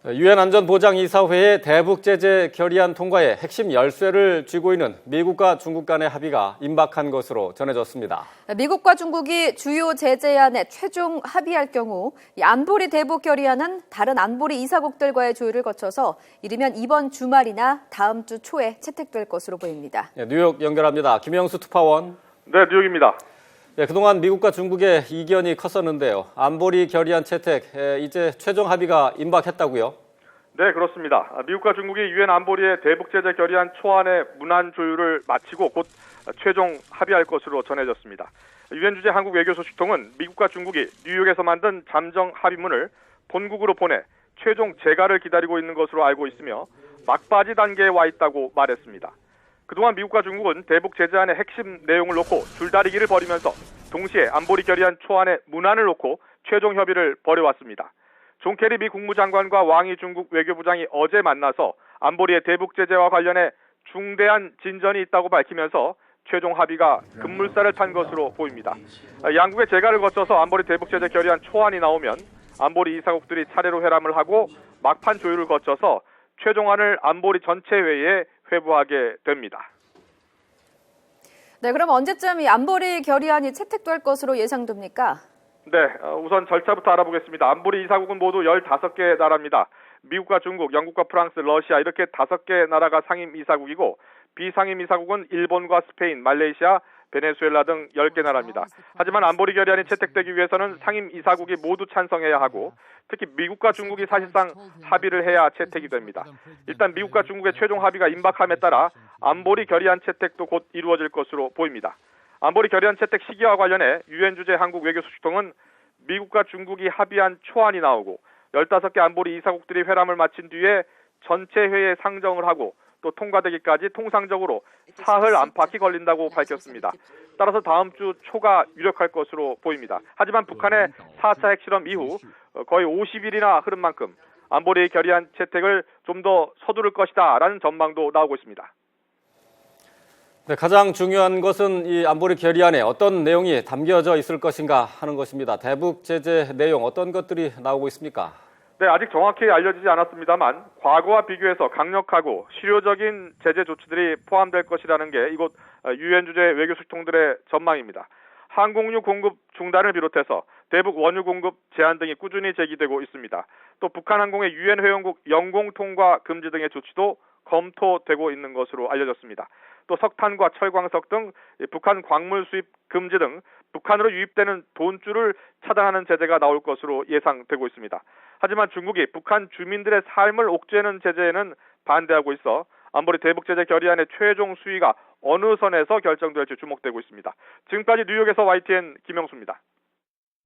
유엔 안전보장이사회의 대북 제재 결의안 통과에 핵심 열쇠를 쥐고 있는 미국과 중국 간의 합의가 임박한 것으로 전해졌습니다. 미국과 중국이 주요 제재안에 최종 합의할 경우 안보리 대북 결의안은 다른 안보리 이사국들과의 조율을 거쳐서 이르면 이번 주말이나 다음 주 초에 채택될 것으로 보입니다. 뉴욕 연결합니다. 김영수 특파원. 네, 뉴욕입니다. 그동안 미국과 중국의 이견이 컸었는데요. 안보리 결의안 채택, 이제 최종 합의가 임박했다고요? 네, 그렇습니다. 미국과 중국이 유엔 안보리의 대북 제재 결의안 초안의 문안 조율을 마치고 곧 최종 합의할 것으로 전해졌습니다. 유엔 주재 한국 외교소식통은 미국과 중국이 뉴욕에서 만든 잠정 합의문을 본국으로 보내 최종 재가를 기다리고 있는 것으로 알고 있으며 막바지 단계에 와 있다고 말했습니다. 그동안 미국과 중국은 대북 제재안의 핵심 내용을 놓고 줄다리기를 벌이면서 동시에 안보리 결의안 초안의 문안을 놓고 최종 협의를 벌여왔습니다. 존 케리 미 국무장관과 왕이 중국 외교부장이 어제 만나서 안보리의 대북 제재와 관련해 중대한 진전이 있다고 밝히면서 최종 합의가 급물살을 탄 것으로 보입니다. 양국의 재가를 거쳐서 안보리 대북 제재 결의안 초안이 나오면 안보리 이사국들이 차례로 회람을 하고 막판 조율을 거쳐서 최종안을 안보리 전체 회의에 회부하게 됩니다. 네, 그럼 언제쯤 이 안보리 결의안이 채택될 것으로 예상됩니까? 네, 우선 절차부터 알아보겠습니다. 안보리 이사국은 모두 15개 나라입니다. 미국과 중국, 영국과 프랑스, 러시아 이렇게 5개 나라가 상임 이사국이고 비상임 이사국은 일본과 스페인, 말레이시아, 베네수엘라 등 10개 나라입니다. 하지만 안보리 결의안이 채택되기 위해서는 상임 이사국이 모두 찬성해야 하고 특히 미국과 중국이 사실상 합의를 해야 채택이 됩니다. 일단 미국과 중국의 최종 합의가 임박함에 따라 안보리 결의안 채택도 곧 이루어질 것으로 보입니다. 안보리 결의안 채택 시기와 관련해 유엔 주재 한국 외교소식통은 미국과 중국이 합의한 초안이 나오고 15개 안보리 이사국들이 회람을 마친 뒤에 전체 회의에 상정을 하고 또 통과되기까지 통상적으로 사흘 안팎이 걸린다고 밝혔습니다. 따라서 다음 주 초가 유력할 것으로 보입니다. 하지만 북한의 4차 핵실험 이후 거의 50일이나 흐른 만큼 안보리 결의안 채택을 좀 더 서두를 것이다라는 전망도 나오고 있습니다. 네, 가장 중요한 것은 이 안보리 결의안에 어떤 내용이 담겨져 있을 것인가 하는 것입니다. 대북 제재 내용 어떤 것들이 나오고 있습니까? 네, 아직 정확히 알려지지 않았습니다만 과거와 비교해서 강력하고 실효적인 제재 조치들이 포함될 것이라는 게 이곳 유엔 주재 외교소식통들의 전망입니다. 항공유 공급 중단을 비롯해서 대북 원유 공급 제한 등이 꾸준히 제기되고 있습니다. 또 북한 항공의 유엔 회원국 영공 통과 금지 등의 조치도 검토되고 있는 것으로 알려졌습니다. 또 석탄과 철광석 등 북한 광물 수입 금지 등 북한으로 유입되는 돈줄을 차단하는 제재가 나올 것으로 예상되고 있습니다. 하지만 중국이 북한 주민들의 삶을 옥죄는 제재에는 반대하고 있어 안보리 대북 제재 결의안의 최종 수위가 어느 선에서 결정될지 주목되고 있습니다. 지금까지 뉴욕에서 YTN 김영수입니다.